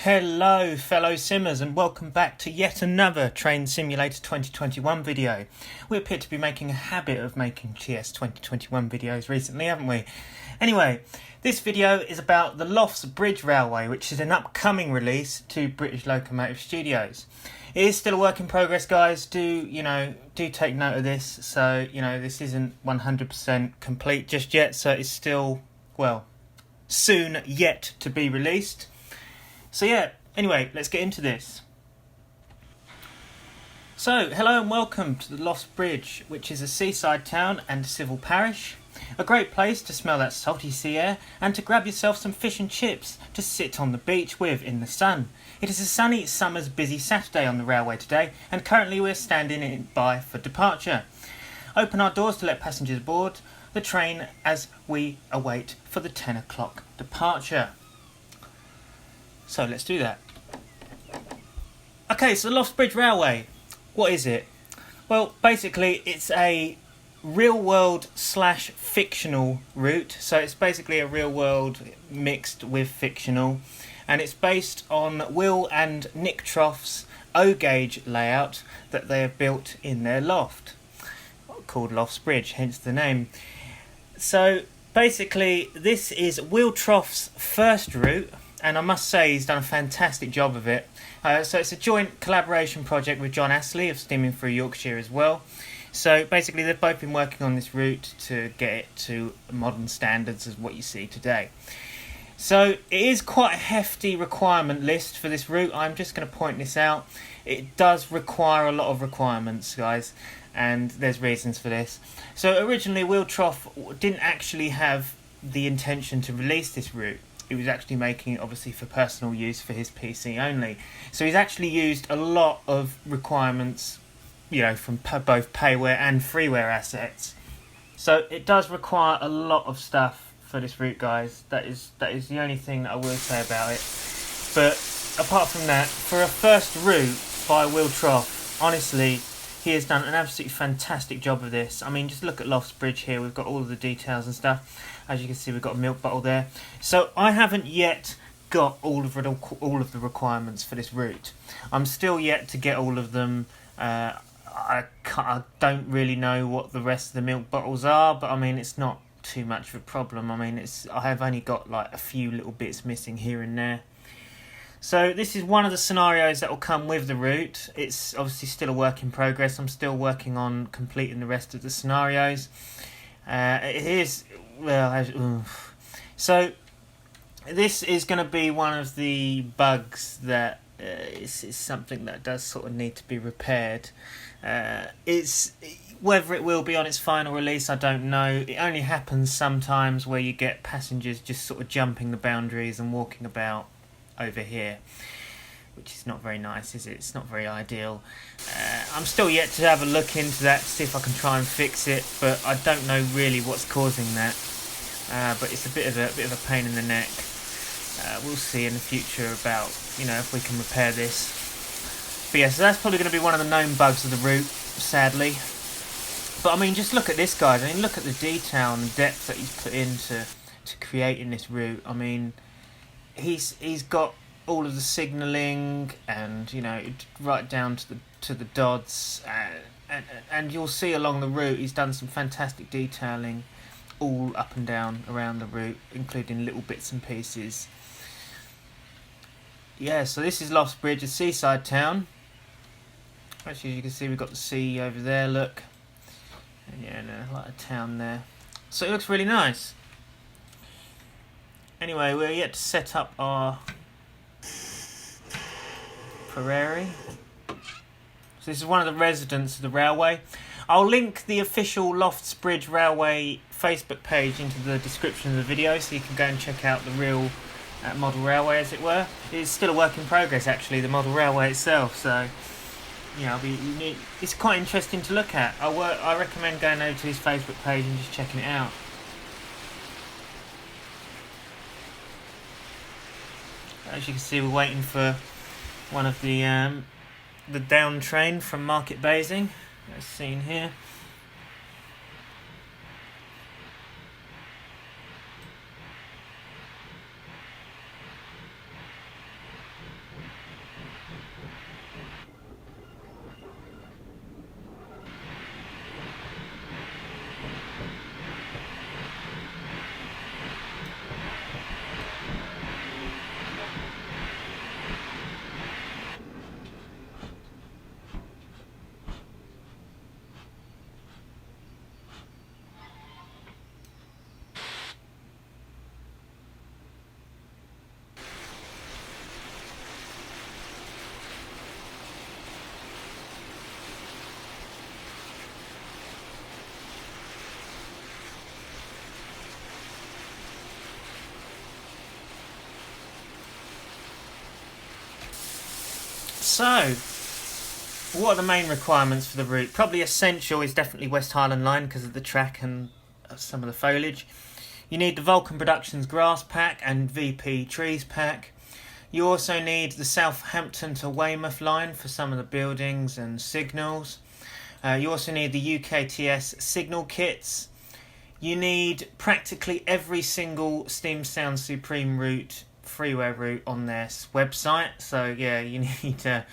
Hello fellow simmers and welcome back to yet another Train Simulator 2021 video. We appear to be making a habit of making TS2021 videos recently, haven't we? Anyway, this video is about the Loftsbridge Railway, which is an upcoming release to British Locomotive Studios. It is still a work in progress, guys. Do take note of this. So, this isn't 100% complete just yet, so it's still, soon yet to be released. So anyway, let's get into this. So, hello and welcome to the Loftsbridge, which is a seaside town and civil parish. A great place to smell that salty sea air and to grab yourself some fish and chips to sit on the beach with in the sun. It is a sunny summer's busy Saturday on the railway today, and currently we're standing by for departure. Open our doors to let passengers board the train as we await for the 10 o'clock departure. So let's do that. Okay, so the Loftsbridge Railway, what is it? Well, basically it's a real world / fictional route. So it's basically a real world mixed with fictional. And it's based on Will and Nick Trought's O-gauge layout that they have built in their loft, called Loftsbridge, hence the name. So basically this is Will Trought's first route. And I must say he's done a fantastic job of it. So it's a joint collaboration project with John Astley of Steaming Through Yorkshire as well. So basically they've both been working on this route to get it to modern standards as what you see today. So it is quite a hefty requirement list for this route. I'm just going to point this out. It does require a lot of requirements, guys, and there's reasons for this. So originally Will Trought didn't actually have the intention to release this route. He was actually making it obviously for personal use for his PC only. So he's actually used a lot of requirements, from both payware and freeware assets. So it does require a lot of stuff for this route, guys. That is the only thing that I will say about it. But apart from that, for a first route by Will Trought, honestly, he has done an absolutely fantastic job of this. I mean, just look at Loftsbridge here. We've got all of the details and stuff. As you can see, we've got a milk bottle there. So I haven't yet got all of the requirements for this route. I'm still yet to get all of them. I don't really know what the rest of the milk bottles are, but I mean, it's not too much of a problem. I mean, I have only got like a few little bits missing here and there. So this is one of the scenarios that will come with the route. It's obviously still a work in progress. I'm still working on completing the rest of the scenarios. It is, so this is going to be one of the bugs that is something that does sort of need to be repaired. It's whether it will be on its final release, I don't know. It only happens sometimes where you get passengers just sort of jumping the boundaries and walking about over here, which is not very nice, is it? It's not very ideal. I'm still yet to have a look into that to see if I can try and fix it, but I don't know really what's causing that. But it's a bit of a pain in the neck. We'll see in the future about if we can repair this. But yeah, so that's probably going to be one of the known bugs of the route, sadly. But I mean, just look at this, guys. I mean, look at the detail and the depth that he's put into creating this route. I mean, he's got all of the signalling and right down to the dots, and you'll see along the route he's done some fantastic detailing all up and down around the route, including little bits and pieces. Yeah, so this is Loftsbridge, a seaside town. Actually, as you can see, we've got the sea over there, look. And yeah, like a town there. So it looks really nice. Anyway, we're yet to set up our prairie. So this is one of the residents of the railway. I'll link the official Loftsbridge Railway Facebook page into the description of the video, so you can go and check out the real model railway, as it were. It's still a work in progress, actually, the model railway itself. So it's quite interesting to look at. I recommend going over to his Facebook page and just checking it out. As you can see, we're waiting for one of the down train from Market Basing, as seen here. So, what are the main requirements for the route? Probably essential is definitely West Highland Line because of the track and some of the foliage. You need the Vulcan Productions grass pack and VP trees pack. You also need the Southampton to Weymouth line for some of the buildings and signals. You also need the UKTS signal kits. You need practically every single Steam Sound Supreme route, freeware route on their website. So yeah, you need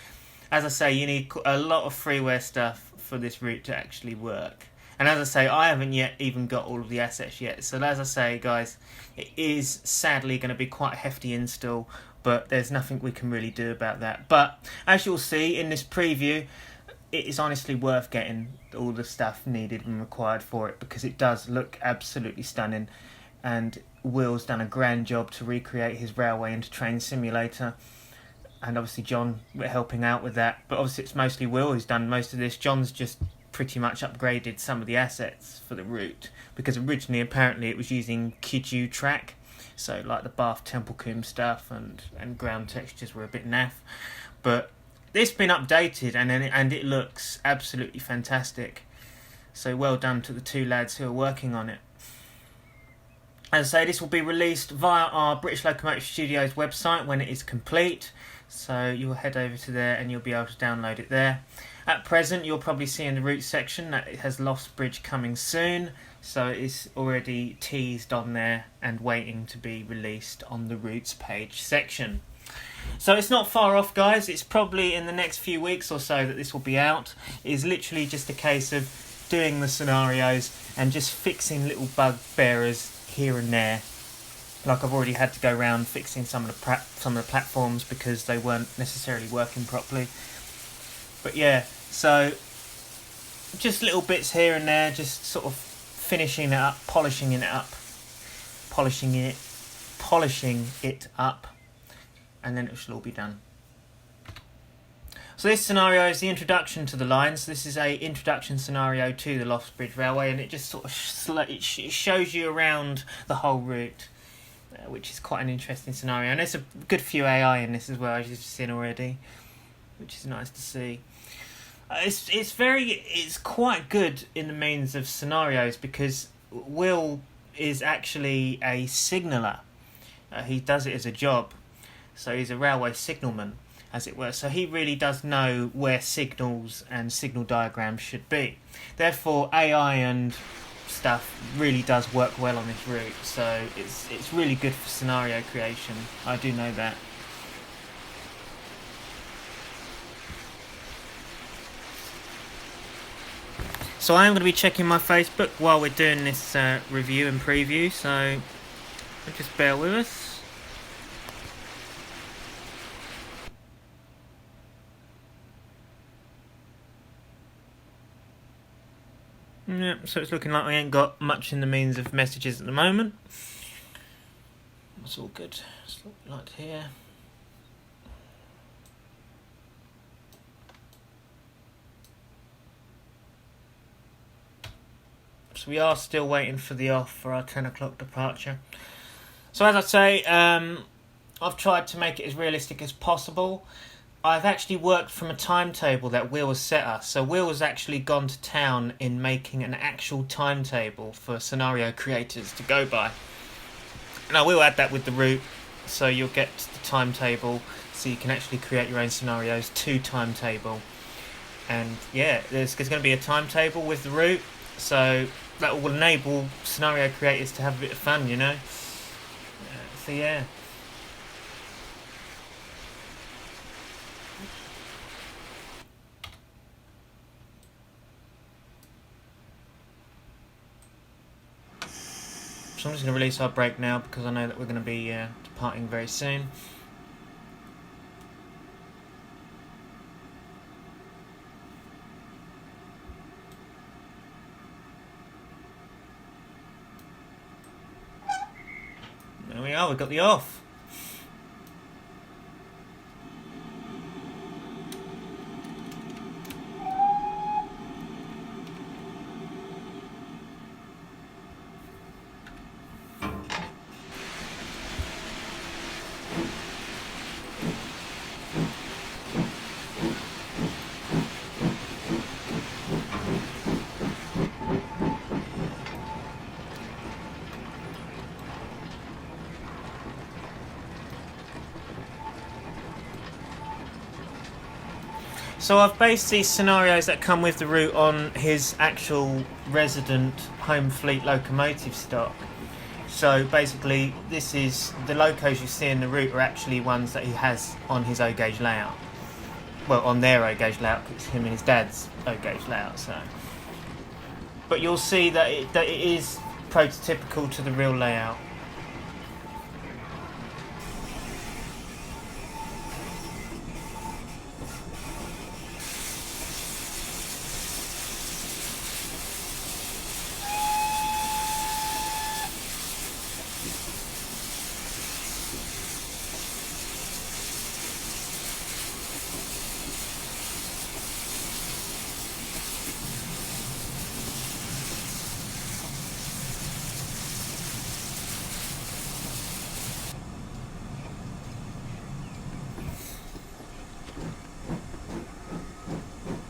as I say, you need a lot of freeware stuff for this route to actually work. And as I say, I haven't yet even got all of the assets yet. So as I say, guys, it is sadly going to be quite a hefty install, but there's nothing we can really do about that. But as you'll see in this preview, it is honestly worth getting all the stuff needed and required for it because it does look absolutely stunning. And Will's done a grand job to recreate his railway into train simulator. And obviously John, we're helping out with that. But obviously it's mostly Will who's done most of this. John's just pretty much upgraded some of the assets for the route. Because originally, apparently, it was using Kiju track. So like the Bath Templecombe stuff and ground textures were a bit naff. But it's been updated and it looks absolutely fantastic. So well done to the two lads who are working on it. As I say, this will be released via our British Locomotive Studios website when it is complete. So you'll head over to there and you'll be able to download it there. At present, you'll probably see in the route section that it has Loftsbridge coming soon. So it is already teased on there and waiting to be released on the routes page section. So it's not far off, guys. It's probably in the next few weeks or so that this will be out. It is literally just a case of doing the scenarios and just fixing little bugbearers here and there. Like I've already had to go around fixing some of the platforms because they weren't necessarily working properly. But yeah, so just little bits here and there, just sort of finishing it up, polishing it up, and then it should all be done. So this scenario is the introduction to the lines. This is a introduction scenario to the Loftsbridge Railway, and it just sort of it shows you around the whole route, which is quite an interesting scenario. And there's a good few AI in this as well, as you've seen already, which is nice to see. It's quite good in the means of scenarios because Will is actually a signaller. He does it as a job, so he's a railway signalman, as it were. So he really does know where signals and signal diagrams should be. Therefore, AI and stuff really does work well on this route. So it's really good for scenario creation. I do know that. So I am going to be checking my Facebook while we're doing this review and preview, so just bear with us. Yep, so it's looking like we ain't got much in the means of messages at the moment. That's all good. It's like here. So we are still waiting for the off for our 10 o'clock departure. So as I say, I've tried to make it as realistic as possible. I've actually worked from a timetable that Will has set us. So Will has actually gone to town in making an actual timetable for scenario creators to go by. And I will add that with the route, so you'll get the timetable, so you can actually create your own scenarios to timetable. And yeah, there's going to be a timetable with the route, so that will enable scenario creators to have a bit of fun, you know. So yeah. So I'm just going to release our break now because I know that we're going to be departing very soon. There we are, we've got the off. So I've based these scenarios that come with the route on his actual resident home fleet locomotive stock. So basically, this is the locos you see in the route are actually ones that he has on his O gauge layout. Well, on their O gauge layout, because it's him and his dad's O gauge layout. So, but you'll see that it is prototypical to the real layout.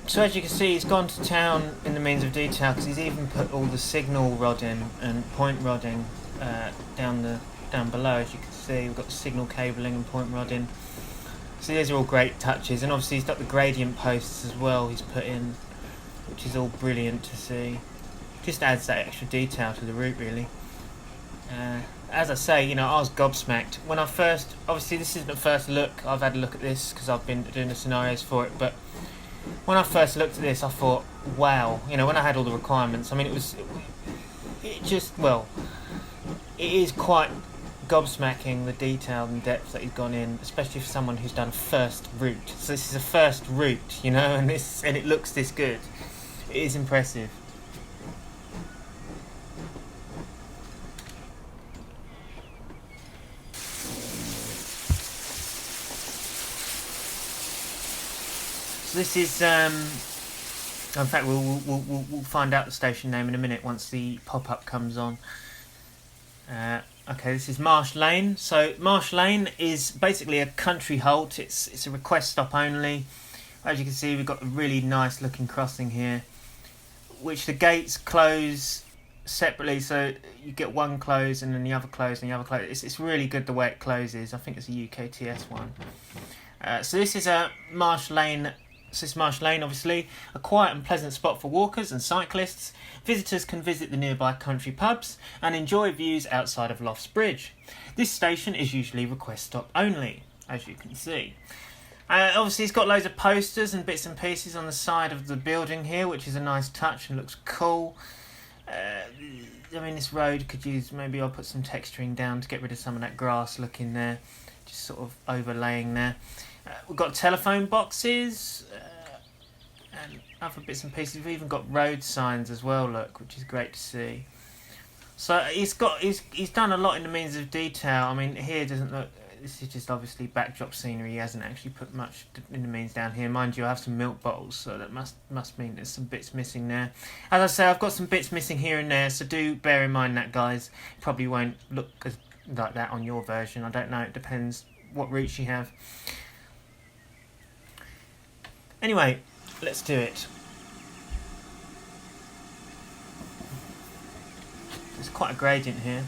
So as you can see, he's gone to town in the means of detail, because he's even put all the signal rodding and point rodding down below. As you can see, we've got the signal cabling and point rodding. So these are all great touches, and obviously he's got the gradient posts as well he's put in, which is all brilliant to see. Just adds that extra detail to the route, really. As I say, you know, I was gobsmacked when I first. Obviously, this isn't the first look. I've had a look at this because I've been doing the scenarios for it, but when I first looked at this, I thought, wow, you know, when I had all the requirements, I mean, it is quite gobsmacking, the detail and depth that he's gone in, especially for someone who's done first route. So this is a first route, you know, and it looks this good. It is impressive. So this is, in fact, we'll find out the station name in a minute once the pop-up comes on. Okay, this is Marsh Lane. So Marsh Lane is basically a country halt. It's a request stop only. As you can see, we've got a really nice looking crossing here, which the gates close separately. So you get one close and then the other close and the other close. It's really good the way it closes. I think it's a UK TS1. So this is a Marsh Lane. So this is Marsh Lane, obviously, a quiet and pleasant spot for walkers and cyclists. Visitors can visit the nearby country pubs and enjoy views outside of Loftsbridge. This station is usually request stop only, as you can see. Obviously, it's got loads of posters and bits and pieces on the side of the building here, which is a nice touch and looks cool. I mean, this road could use, maybe I'll put some texturing down to get rid of some of that grass looking there, just sort of overlaying there. We've got telephone boxes and other bits and pieces. We've even got road signs as well, look, which is great to see. So he's done a lot in the means of detail. I mean, here doesn't look. This is just obviously backdrop scenery. He hasn't actually put much in the means down here. Mind you, I have some milk bottles, so that must mean there's some bits missing there. As I say, I've got some bits missing here and there, so do bear in mind that, guys. Probably won't look like that on your version. I don't know. It depends what routes you have. Anyway, let's do it. There's quite a gradient here.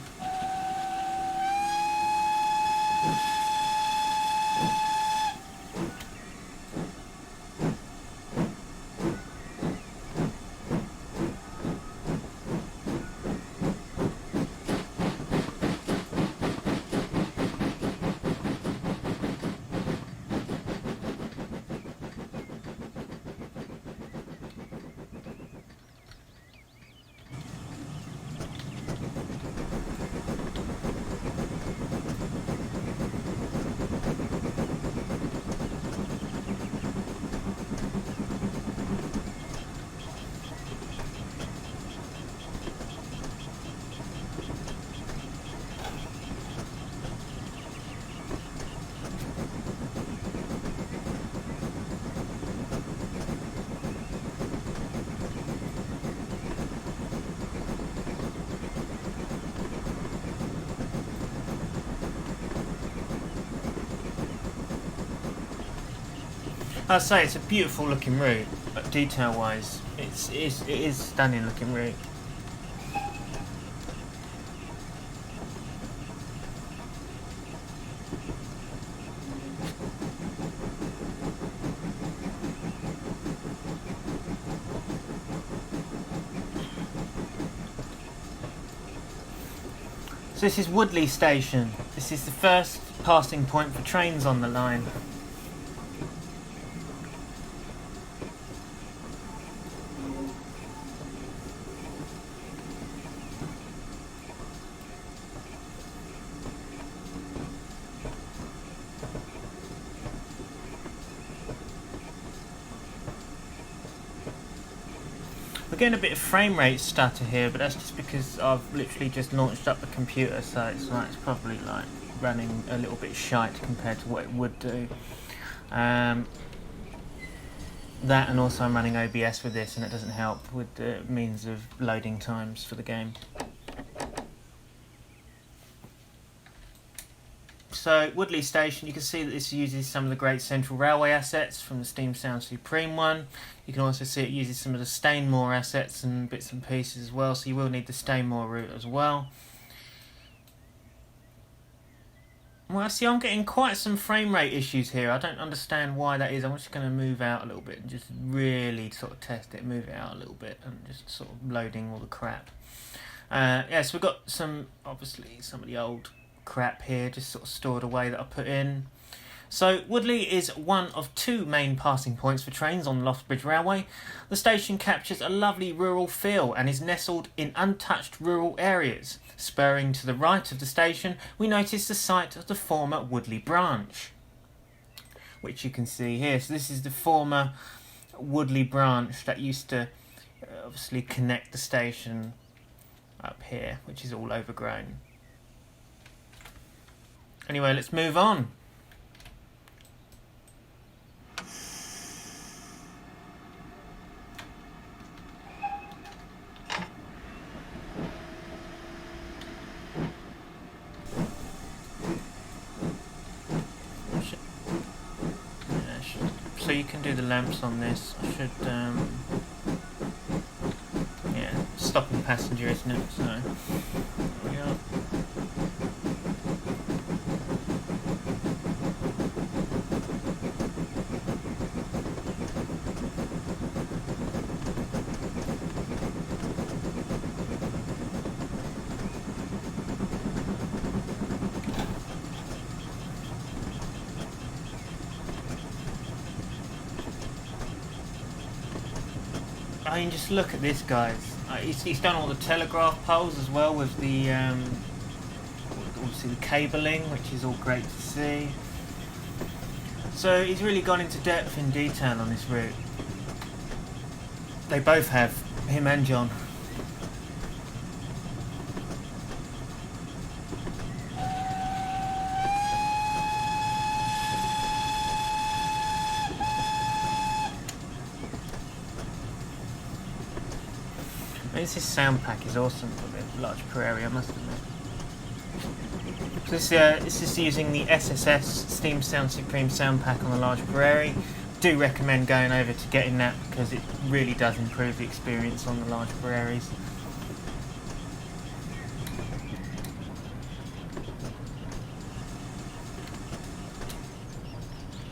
I'll say it's a beautiful looking route, but detail wise, it is stunning looking route. So this is Woodley Station. This is the first passing point for trains on the line. We're getting a bit of frame rate stutter here, but that's just because I've literally just launched up the computer, so it's probably like running a little bit shite compared to what it would do. That, and also I'm running OBS with this, and it doesn't help with the means of loading times for the game. So Woodley Station, you can see that this uses some of the Great Central Railway assets from the Steam Sound Supreme one. You can also see it uses some of the Stainmore assets and bits and pieces as well, so you will need the Stainmore route as well. Well, see, I'm getting quite some frame rate issues here. I don't understand why that is. I'm just going to move out a little bit and just really sort of test it, move it out a little bit, and just sort of loading all the crap. Yeah, so we've got obviously some of the old crap here just sort of stored away that I put in. So Woodley is one of two main passing points for trains on the Loftsbridge Railway. The station captures a lovely rural feel and is nestled in untouched rural areas. Spurring to the right of the station, we notice the site of the former Woodley branch, which you can see here. So this is the former Woodley branch that used to obviously connect the station up here, which is all overgrown. Anyway, let's move on. So you can do the lamps on this. I should, yeah, stopping passenger, isn't it? So, there we are. I mean, just look at this, guys. He's done all the telegraph poles as well with the obviously the cabling, which is all great to see. So he's really gone into depth in detail on this route. They both have, him and John. This sound pack is awesome for the large prairie, I must admit. So this is using the SSS Steam Sound Supreme sound pack on the large prairie. Do recommend going over to getting that because it really does improve the experience on the large prairies.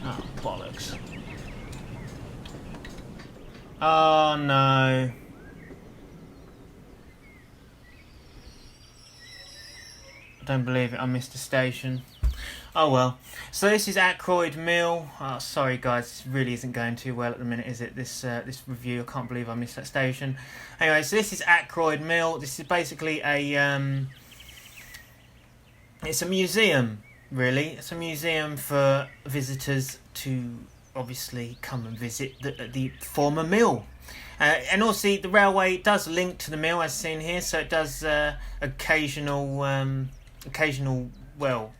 Oh, bollocks. Oh no. Don't believe it, I missed a station. Oh well. So this is Akroyd Mill. Oh, sorry guys, this really isn't going too well at the minute, is it? This review, I can't believe I missed that station. Anyway, so this is Akroyd Mill. This is basically it's a museum, really. It's a museum for visitors to obviously come and visit the former mill. And also the railway does link to the mill as seen here, so it does occasional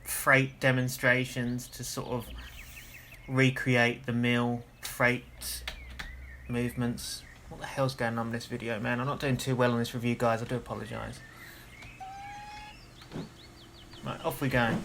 freight demonstrations to sort of recreate the mill freight movements. What the hell's going on in this video, man? I'm not doing too well on this review, guys. I do apologise. Right, off we go.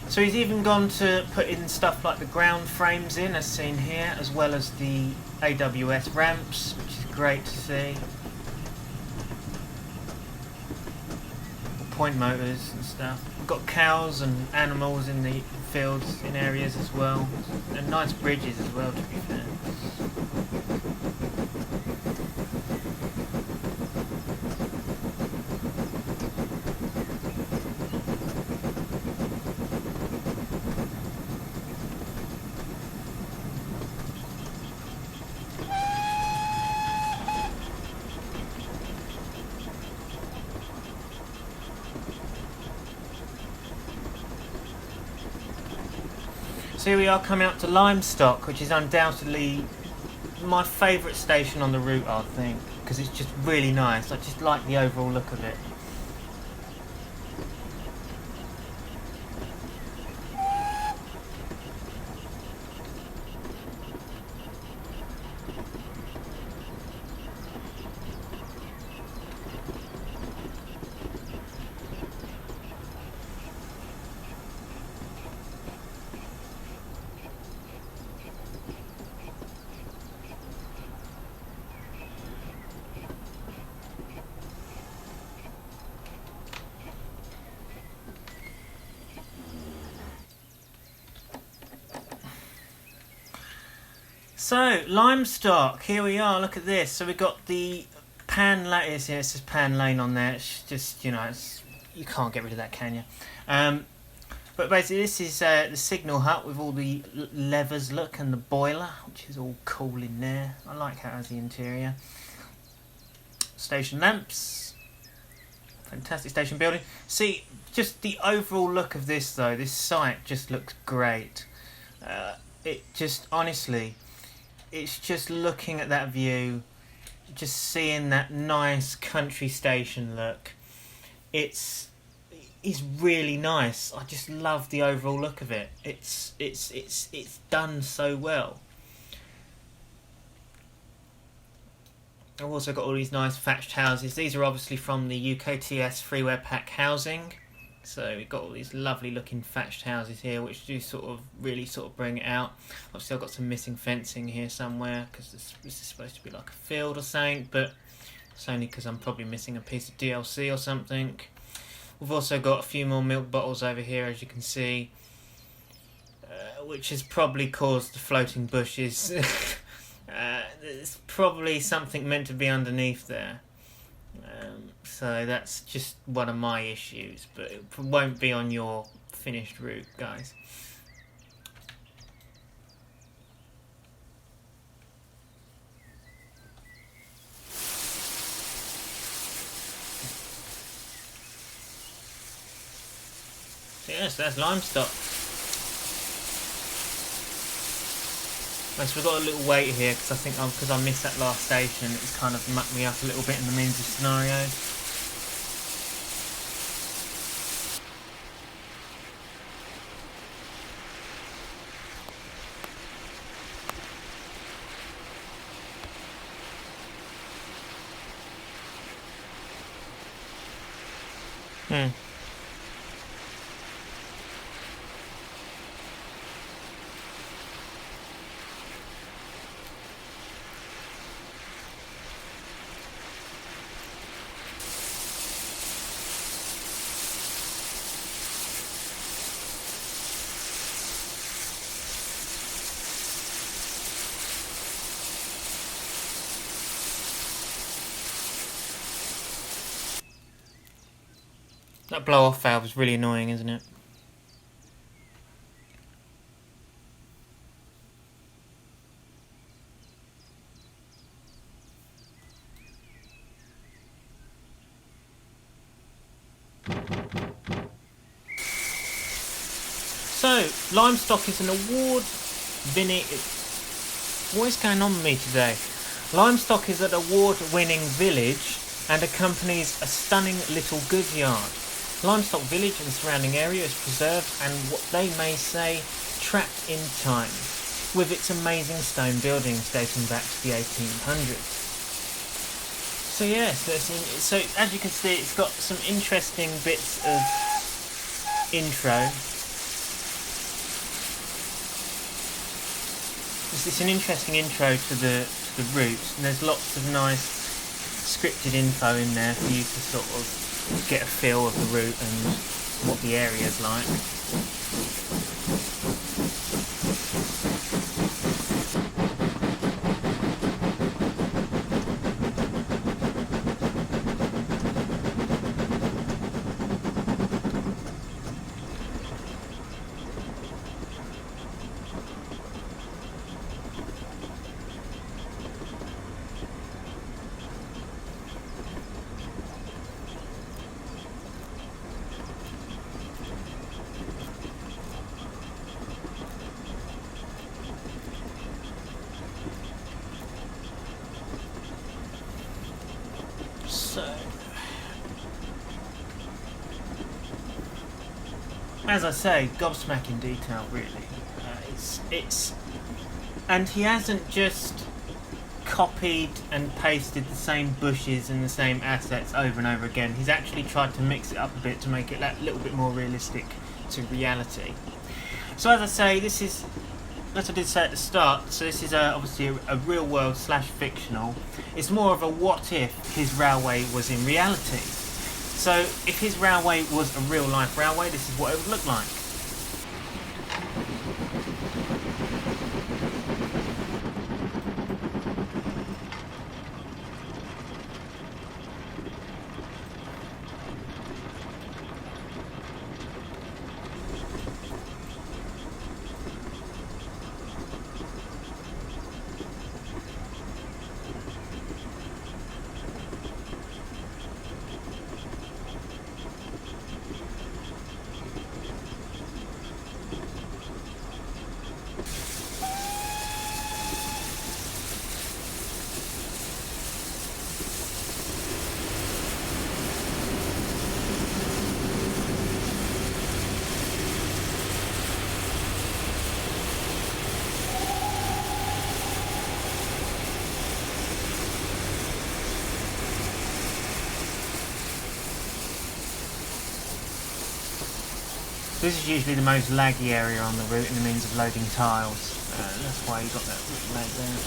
So he's even gone to put in stuff like the ground frames in, as seen here, as well as the AWS ramps, which is great to see. Point motors and stuff. We've got cows and animals in the fields in areas as well, and nice bridges as well, to be fair. So here we are coming up to Limestock, which is undoubtedly my favourite station on the route, I think, because it's just really nice. I just like the overall look of it. So, Limestock, here we are, look at this. So we've got the Pan Lane, it says Pan Lane on there, it's just, you know, you can't get rid of that, can you? But basically this is the signal hut with all the levers, look, and the boiler, which is all cool in there. I like how it has the interior. Station lamps, fantastic station building. See, just the overall look of this though, this site just looks great. It just, honestly, it's just looking at that view, just seeing that nice country station look. It's really nice. I just love the overall look of it. It's done so well. I've also got all these nice thatched houses. These are obviously from the UKTS freeware pack housing. So we've got all these lovely looking thatched houses here, which do sort of really sort of bring it out. Obviously I've got some missing fencing here somewhere, because this is supposed to be like a field or something, but it's only because I'm probably missing a piece of DLC or something. We've also got a few more milk bottles over here, as you can see, which has probably caused the floating bushes. There's probably something meant to be underneath there. So that's just one of my issues, but it won't be on your finished route, guys. So yes, that's Limestock. So we've got a little wait here because I think because I missed that last station, it's kind of mucked me up a little bit in the means of scenario. That blow-off valve is really annoying, isn't it? So, Limestock is an award-winning... What is going on with me today? Limestock is an award-winning village and accompanies a stunning little goods yard. Limestock village and the surrounding area is preserved and what they may say trapped in time, with its amazing stone buildings dating back to the 1800s. So yes, so as you can see, it's got some interesting bits of intro. It's an interesting intro to the route, and there's lots of nice scripted info in there for you to sort of get a feel of the route and what the area's like. So, as I say, gobsmacking detail really. It's and he hasn't just copied and pasted the same bushes and the same assets over and over again. He's actually tried to mix it up a bit to make it a little bit more realistic to reality. So as I say, this is, as I did say at the start, so this is obviously a real world / fictional. It's more of a what if his railway was in reality. So if his railway was a real life railway, this is what it would look like. This is usually the most laggy area on the route in the means of loading tiles. That's why you got that little lag there.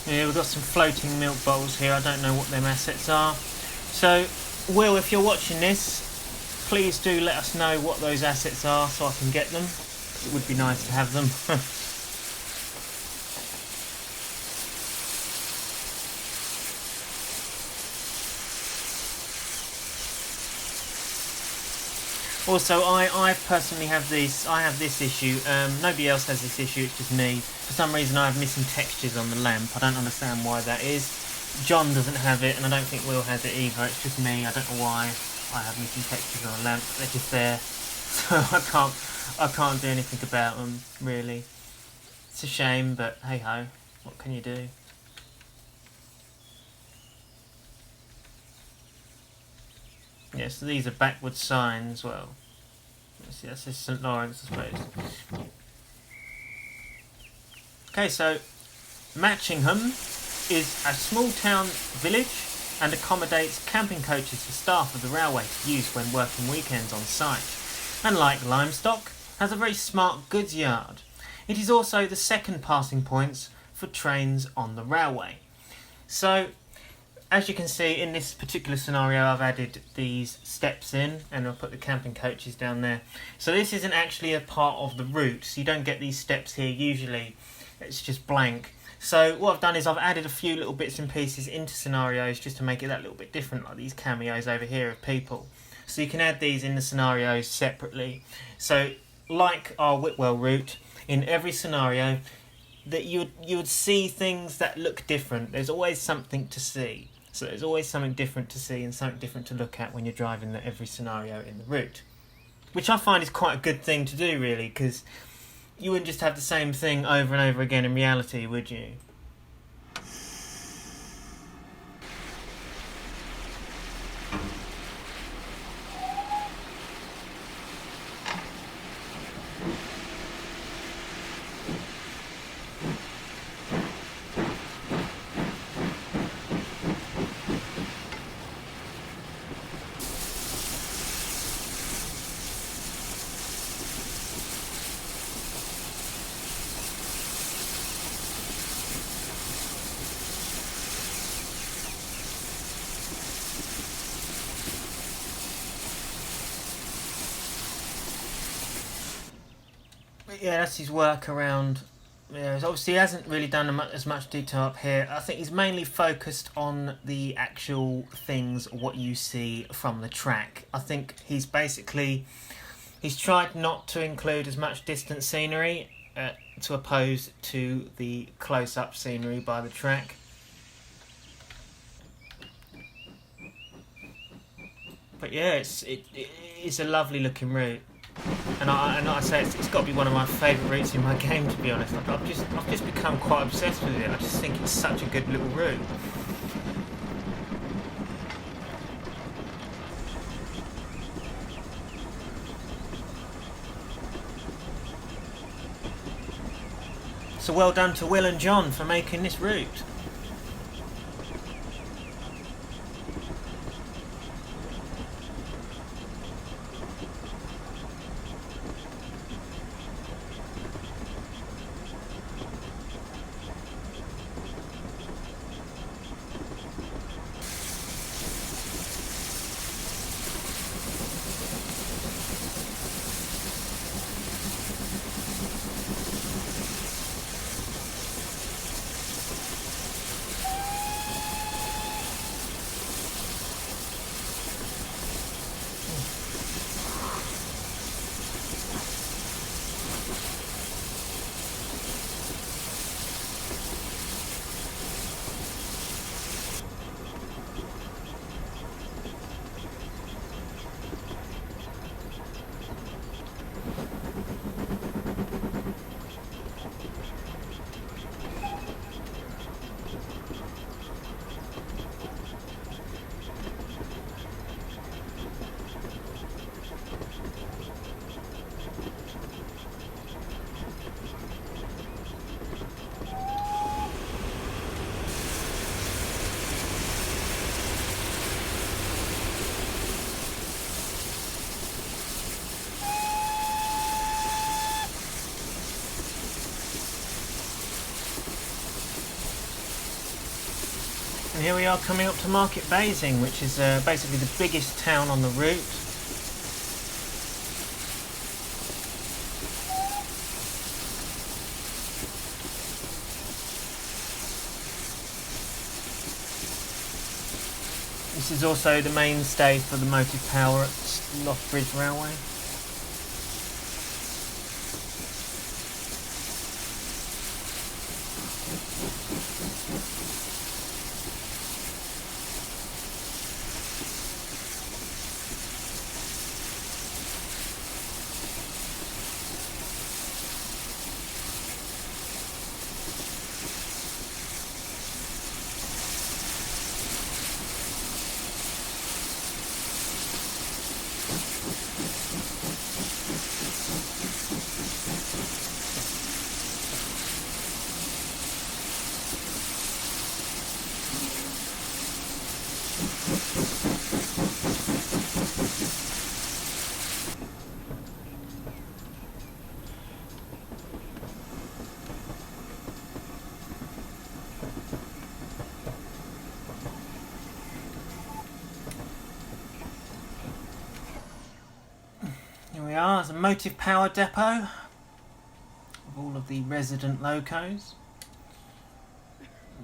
Yeah, we've got some floating milk bottles here. I don't know what them assets are. So, Will, if you're watching this, please do let us know what those assets are so I can get them. It would be nice to have them. Also, I personally have this. I have this issue. Nobody else has this issue. It's just me. For some reason, I have missing textures on the lamp. I don't understand why that is. John doesn't have it, and I don't think Will has it either. It's just me. I don't know why I have missing textures on the lamp. They're just there, so I can't do anything about them. Really, it's a shame, but hey ho, what can you do? Yeah, so these are backward signs. Well, let's see, that's just St Lawrence, I suppose. Okay, so Matchingham is a small town village and accommodates camping coaches for staff of the railway to use when working weekends on site. And like Limestock, has a very smart goods yard. It is also the second passing points for trains on the railway. So, as you can see, in this particular scenario, I've added these steps in, and I'll put the camping coaches down there. So this isn't actually a part of the route, so you don't get these steps here. Usually, it's just blank. So what I've done is I've added a few little bits and pieces into scenarios just to make it that little bit different, like these cameos over here of people. So you can add these in the scenarios separately. So, like our Whitwell route, in every scenario, that you would see things that look different. There's always something to see. So there's always something different to see and something different to look at when you're driving every scenario in the route. Which I find is quite a good thing to do, really, because you wouldn't just have the same thing over and over again in reality, would you? yeah, that's his work around. Yeah, obviously he hasn't really done as much detail up here. I think he's mainly focused on the actual things, what you see from the track. I think he's tried not to include as much distant scenery to oppose to the close-up scenery by the track. But yeah, it's a lovely looking route. And I say it's got to be one of my favourite routes in my game, to be honest. I've just become quite obsessed with it. I just think it's such a good little route. So well done to Will and John for making this route. And here we are coming up to Market Basing, which is basically the biggest town on the route. This is also the mainstay for the motive power at Loftsbridge Railway. Here we are, there's a motive power depot of all of the resident locos.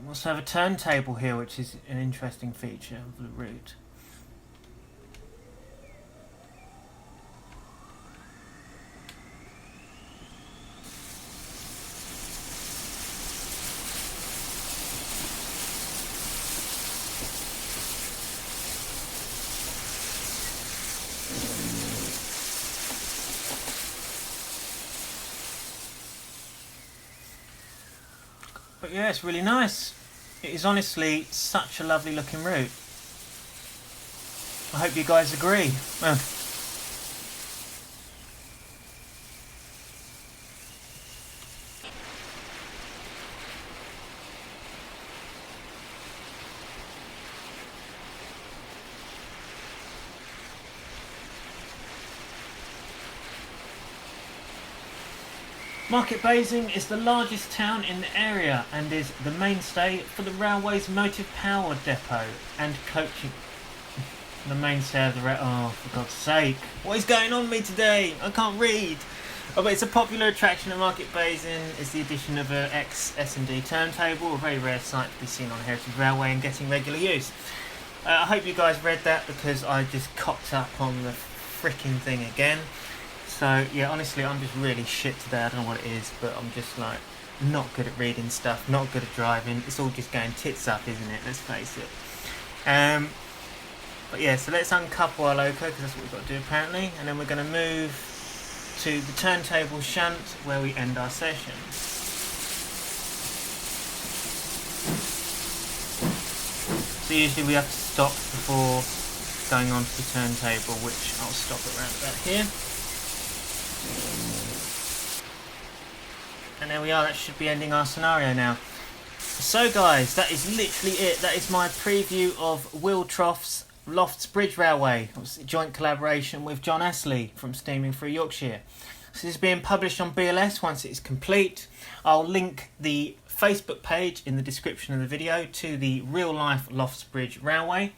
We also have a turntable here, which is an interesting feature of the route. But yeah, it's really nice. It is honestly such a lovely looking route. I hope you guys agree. Market Basing is the largest town in the area and is the mainstay for the railway's motive power depot and coaching. The mainstay of the oh, for God's sake. What is going on with me today? I can't read. Oh, but it's a popular attraction at Market Basin is the addition of a ex-S&D turntable, a very rare sight to be seen on Heritage Railway and getting regular use. I hope you guys read that because I just cocked up on the freaking thing again. So yeah, honestly, I'm just really shit today. I don't know what it is, but I'm just like not good at reading stuff, not good at driving. It's all just going tits up, isn't it? Let's face it. But yeah, so let's uncouple our loco because that's what we've got to do apparently, and then we're going to move to the turntable shunt where we end our session. So usually we have to stop before going on to the turntable, which I'll stop it around about here. And there we are, that should be ending our scenario now. So guys, that is literally it. That is my preview of Will Trough's Loftsbridge Railway. It was a joint collaboration with John Astley from Steaming Through Yorkshire. So this is being published on BLS once it's complete. I'll link the Facebook page in the description of the video to the real life Loftsbridge Railway.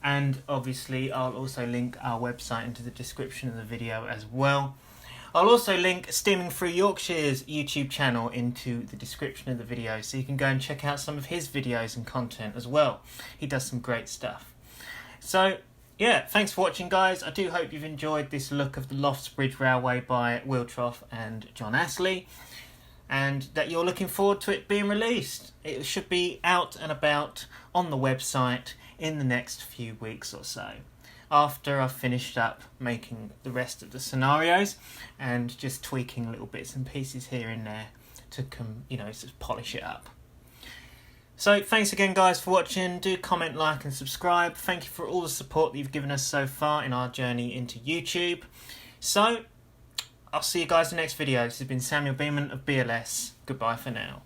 And obviously I'll also link our website into the description of the video as well. I'll also link Steaming Through Yorkshire's YouTube channel into the description of the video so you can go and check out some of his videos and content as well. He does some great stuff. So yeah, thanks for watching guys. I do hope you've enjoyed this look of the Loftsbridge Railway by Will Trough and John Astley, and that you're looking forward to it being released. It should be out and about on the website in the next few weeks or so, after I've finished up making the rest of the scenarios and just tweaking little bits and pieces here and there to sort of polish it up. So thanks again guys for watching. Do comment, like and subscribe. Thank you for all the support that you've given us so far in our journey into YouTube. So I'll see you guys in the next video. This has been Samuel Beeman of BLS. Goodbye for now.